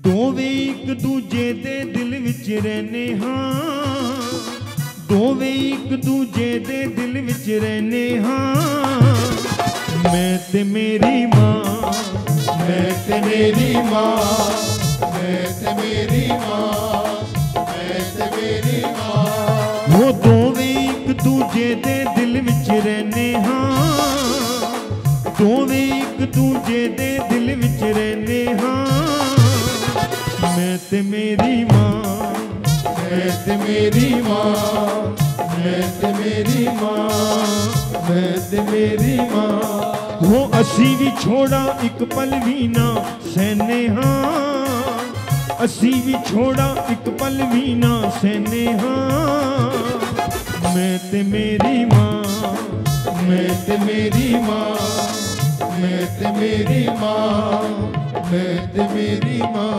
दोवें एक दूजे दे दिल विच रहने हाँ, दोवें एक दूजे दे दिल विच रहने हाँ। मैं ते मेरी माँ, मैं ते मेरी माँ, मैं ते मेरी माँ, मैं ते मेरी माँ। वो दोवें एक दूजे दे दिल विच रहने हाँ, दोवें एक दूजे दे दिल विच रहने हाँ। मैं ते मेरी माँ, मैं ते मेरी माँ, मैं ते मेरी माँ, मैं ते मेरी माँ। वो असी भी छोड़ा एक पल भी ना सहने हाँ, असी भी छोड़ा एक पल भी ना सहने हाँ। मैं ते मेरी माँ, मैं ते मेरी माँ, मैं ते मेरी माँ, मैं ते मेरी माँ।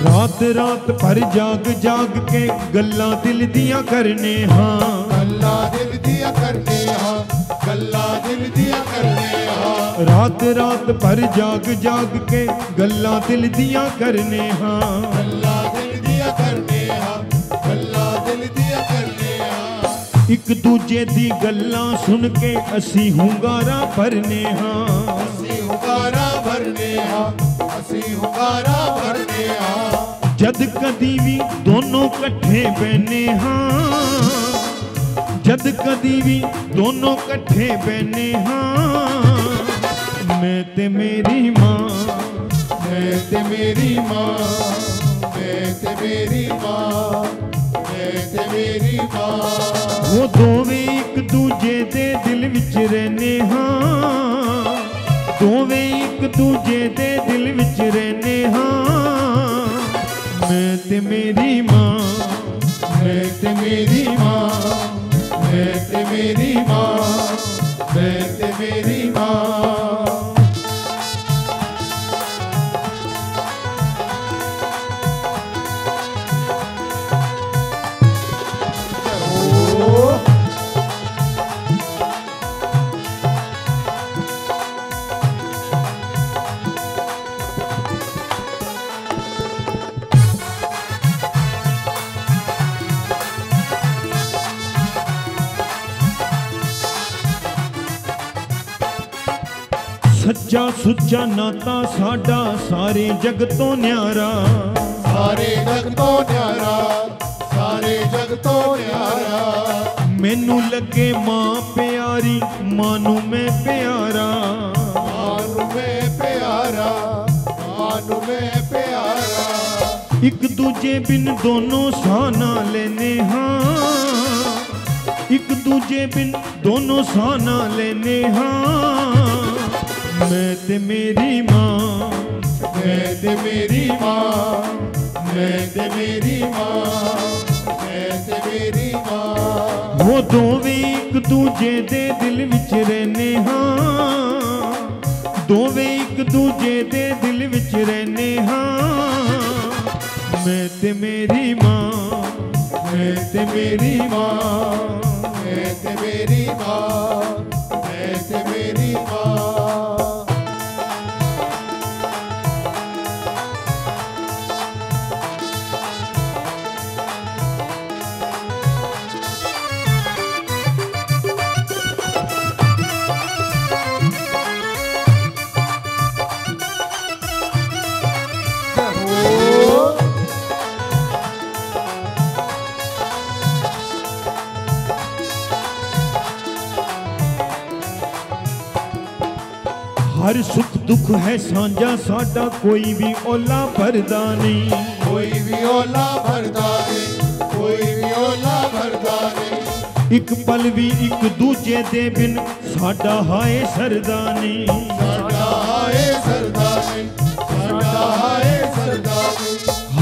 रात रात भर जाग जाग के गल्ला दिल दिया करने हाँ, गल्ला दिल दिया करने हाँ, गल्ला दिल दिया करने हाँ। रात रात भर जाग जाग के गल्ला दिल दिया करने हाँ, गल्ला दिल दिया करने हाँ, गल्ला दिल दिया करने हाँ। एक दूजे दी गल्ला सुन के असी हुंगारा भरने हाँ, असी हुंगारा भरने हाँ, असी हुंगारा भरने हाँ। जद कदी भी दोनों कट्ठे बहने हाँ, जद कदी भी दोनों कट्ठे बहने हाँ। मैं ते मेरी माँ, मैं ते मेरी माँ, मैं ते मेरी माँ, मैं ते मेरी माँ। वो दोवें एक दूजे दे दिल विच रहने हाँ, दोवें एक दूजे दे दिल विच रहने हाँ। मैं ते मेरी माँ, मैं ते मेरी माँ, मैं ते मेरी माँ, मैं ते मेरी माँ। सच्चा सुच्चा नाता साडा सारे जग तो न्यारा, सारे जग तो न्यारा, सारे जग तो न्यारा। मैनू लगे मां प्यारी मानू मैं प्यारा, मानू मैं प्यारा, मानू मैं प्यारा। एक दूजे बिन दोनों साना लेने हाँ, एक दूजे बिन दोनों साना लेने हाँ। मैं ते मेरी माँ, मैं ते मेरी माँ, मैं ते मेरी माँ, मैं ते मेरी माँ। वो दोवें एक दूजे दे दिल विच रहने हाँ, दोवें एक दूजे दे दिल विच रहने हाँ। मैं ते मेरी माँ, मैं ते मेरी माँ, मैं ते मेरी माँ, मैं ते मेरी माँ। हर सुख दुख है सांझा साडा कोई भी ओला भरदा नहीं, कोई भी ओला भरदा नहीं, कोई भी ओला भरदा नहीं। एक पल भी एक दूजे दे बिन साडा हाय सरदा नहीं, साडा हाय सरदा नहीं, साडा हाय सरदा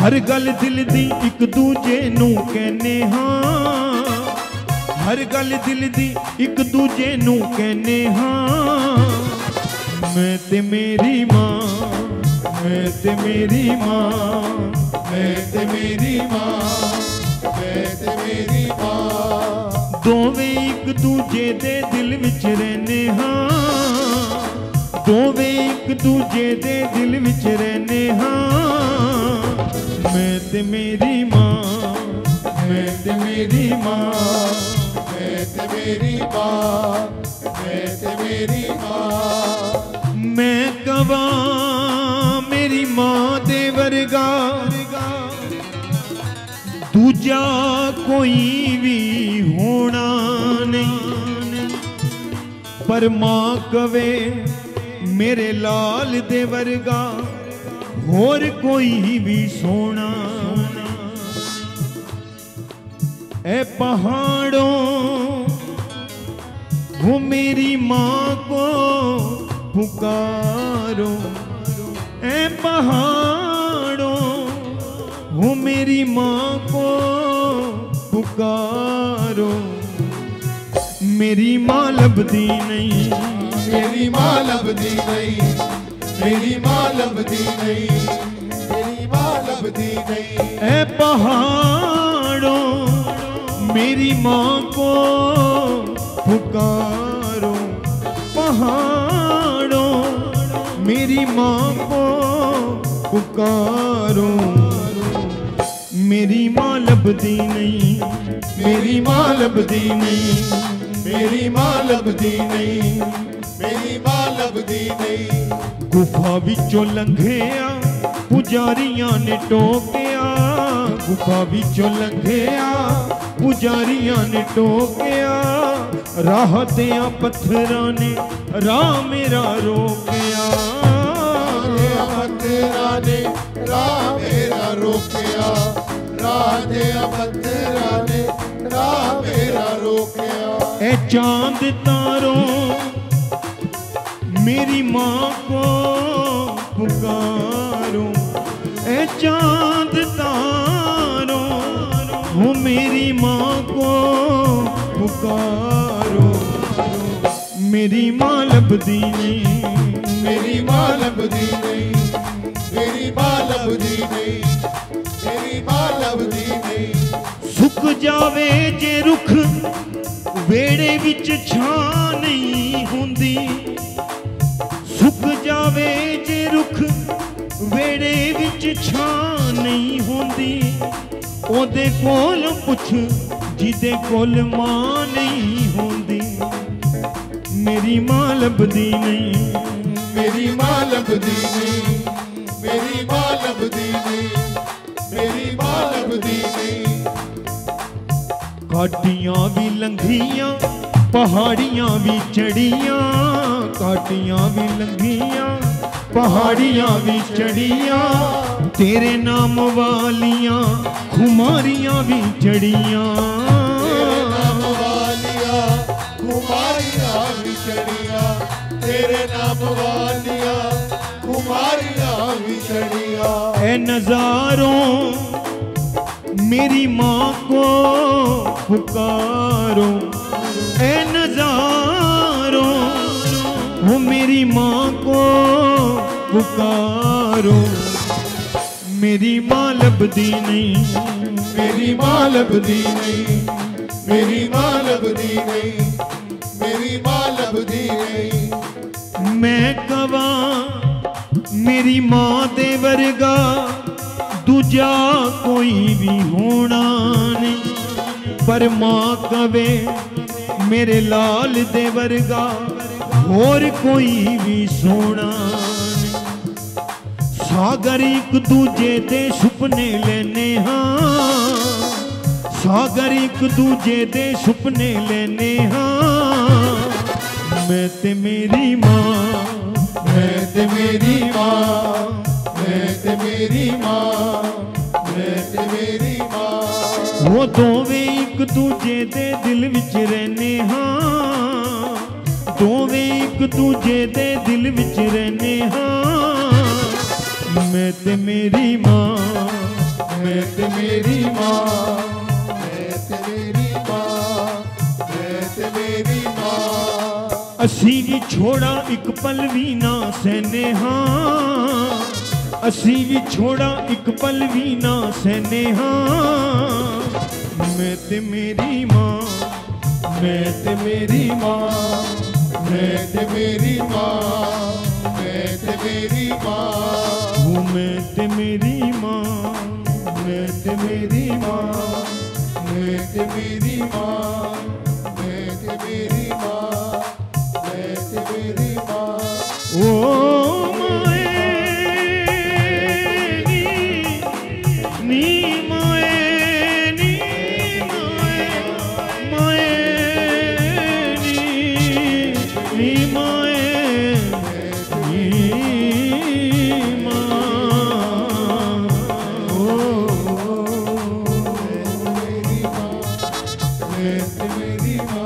हर गल दिल दी एक दूजे नू कहने हाँ, हर गल दिल दी एक दूजे नू कहने हाँ। मैं ते मेरी माँ, मैं ते मेरी माँ, मैं ते मेरी माँ, मैं ते मेरी माँ। दोवें एक दूजे दे दिल विच रहने हाँ, दोवें एक दूजे दे दिल विच रहने हाँ। मैं ते मेरी माँ, मैं ते मेरी माँ, मैं ते मेरी माँ, मैं ते मेरी माँ। मैं कवा मेरी माँ दे वर्गा दूजा कोई भी होना नहीं, पर माँ कवे मेरे लाल दे वर्गा होर कोई भी सोना। ए पहाड़ों वो मेरी माँ को पुकारो, ए पहाड़ों वो मेरी माँ को पुकारो। मेरी माँ लभदी नहीं, मेरी माँ लभदी नहीं, मेरी माँ लभदी नहीं, मेरी माँ लभदी नहीं। ए पहाड़ों मेरी माँ को पुकारो, पहाड़ों मेरी माँ को पुकारो। मेरी माँ लभदी नहीं, मेरी माँ लभदी नहीं, मेरी माँ लभदी नहीं, मेरी माँ लभदी नहीं। गुफा विचों लंघिया पुजारियां ने टोकिया, गुफा विचों लंघिया पुजारियां ने टोकिया। राह दियां पत्थरां ने राह मेरा रोकिया, पत्थरां ने राह मेरा रोकिया, राह दियां पत्थरां ने राह मेरा रोकिया। ए चांद तारों मेरी माँ को पुकारो, ए चांद तारों वो मेरी माँ को पुकारो। मेरी माँ लभदी नहीं, मेरी माँ लभदी नहीं, मेरी माँ लभदी नहीं, मेरी माँ लभदी नहीं। सुख जावे जे रुख वेड़े विच छां नहीं हुंदी, सुख जावे जे रुख वेड़े विच छां नहीं हुंदी। ओदे कोल पुछ जिदे कोल मां नहीं हुंदी। मेरी मां लभदी नहीं, मेरी माँ लभदी नहीं, मेरी माँ लभदी नहीं, मेरी माँ लभदी नहीं। काटियां भी लंघियां पहाड़ियां भी चढ़ियां, काटियां भी लंघियां पहाड़ियां भी चढ़ियां। तेरे नाम वालियां खुमारियां भी चढ़ियां, तेरे नाम वालियां खुमारियां भी चढ़ियां, तेरे नाम वालियां खुमारियां भी चढ़ियां। ए नजारों मेरी माँ को पुकारो, ए नजारों वो मेरी माँ को पुकारो। मेरी माँ लभदी नहीं, मेरी माँ लभदी नहीं, मेरी माँ लभदी नहीं, मेरी माँ लभदी नहीं। मैं कवा मेरी माँ दे वर्गा दूजा कोई भी होना नहीं, पर माँ कवे मेरे लाल दे वर्गा होर कोई भी सोना नहीं। सागर एक दूजे दे सुपने लेने हाँ, सागर एक दूजे दे सुपने लेने हाँ। मैं ते मेरी माँ, मैं ते मेरी माँ, मैं ते मेरी माँ, मैं ते मेरी माँ। वो दोवें एक दूजे दे दिल विच रहने हाँ, दोवें एक दूजे दे दिल विच रहने हाँ। मैं ते मेरी माँ, मैं ते मेरी माँ, मैं ते मेरी माँ, मैं ते मेरी माँ। असी भी छोड़ा एक पल भी ना सहने हाँ, असी भी छोड़ा एक पल भी ना सहने हाँ। मैं ते मेरी माँ, मैं ते मेरी माँ, मैं ते मेरी माँ, मैं ते मेरी माँ। हूँ मैं ते मेरी माँ, मैं ते मेरी माँ, मैं ते मेरी माँ, मैं ते मेरी माँ, मैं ते मेरी माँ। ओ माए नी माए नी माए माए नी माए नी माँ। ओ मैं ते मेरी माँ,